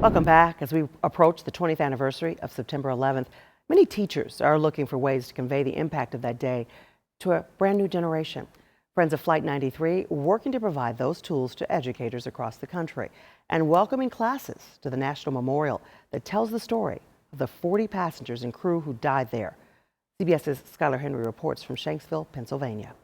Welcome back. As we approach the 20th anniversary of September 11th, many teachers are looking for ways to convey the impact of that day to a brand new generation. Friends of Flight 93 working to provide those tools to educators across the country and welcoming classes to the National Memorial that tells the story of the 40 passengers and crew who died there. CBS's Skylar Henry reports from Shanksville, Pennsylvania.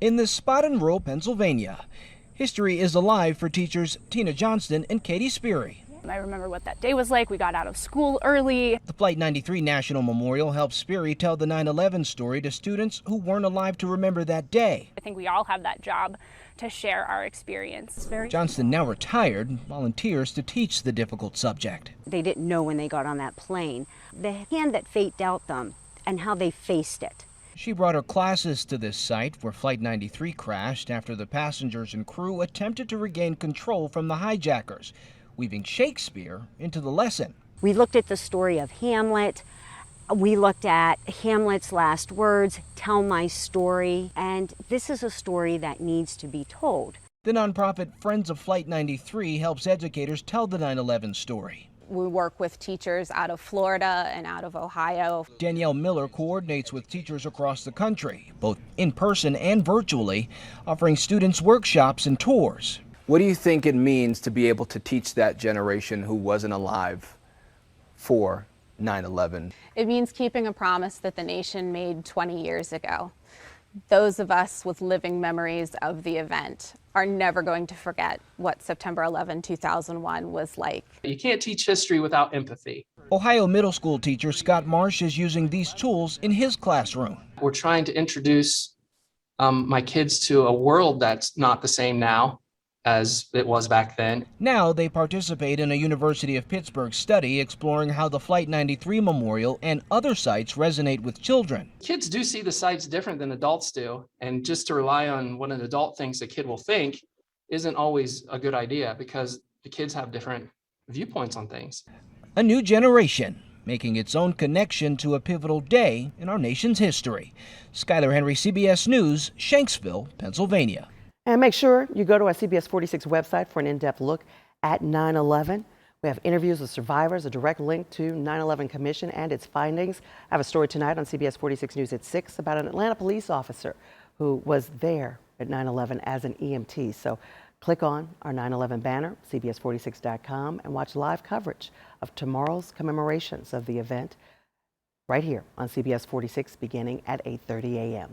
In this spot in rural Pennsylvania, history is alive for teachers Tina Johnston and Katie Sperry. I remember what that day was like. We got out of school early. The Flight 93 National Memorial helps Sperry tell the 9/11 story to students who weren't alive to remember that day. I think we all have that job to share our experience. Johnston, now retired, volunteers to teach the difficult subject. They didn't know when they got on that plane the hand that fate dealt them and how they faced it. She brought her classes to this site where Flight 93 crashed after the passengers and crew attempted to regain control from the hijackers, weaving Shakespeare into the lesson. We looked at the story of Hamlet. We looked at Hamlet's last words, tell my story, and this is a story that needs to be told. The nonprofit Friends of Flight 93 helps educators tell the 9/11 story. We work with teachers out of Florida and out of Ohio. Danielle Miller coordinates with teachers across the country, both in person and virtually, offering students workshops and tours. What do you think it means to be able to teach that generation who wasn't alive for 9/11? It means keeping a promise that the nation made 20 years ago. Those of us with living memories of the event are never going to forget what September 11, 2001 was like. You can't teach history without empathy. Ohio middle school teacher Scott Marsh is using these tools in his classroom. We're trying to introduce my kids to a world that's not the same now as it was back then. Now they participate in a University of Pittsburgh study exploring how the Flight 93 Memorial and other sites resonate with children. Kids do see the sites different than adults do, and just to rely on what an adult thinks a kid will think isn't always a good idea because the kids have different viewpoints on things. A new generation making its own connection to a pivotal day in our nation's history. Skylar Henry, CBS News, Shanksville, Pennsylvania. And make sure you go to our CBS 46 website for an in-depth look at 9/11. We have interviews with survivors, a direct link to 9/11 Commission and its findings. I have a story tonight on CBS 46 News at 6 about an Atlanta police officer who was there at 9/11 as an EMT. So click on our 9/11 banner, CBS46.com, and watch live coverage of tomorrow's commemorations of the event right here on CBS 46 beginning at 8:30 a.m.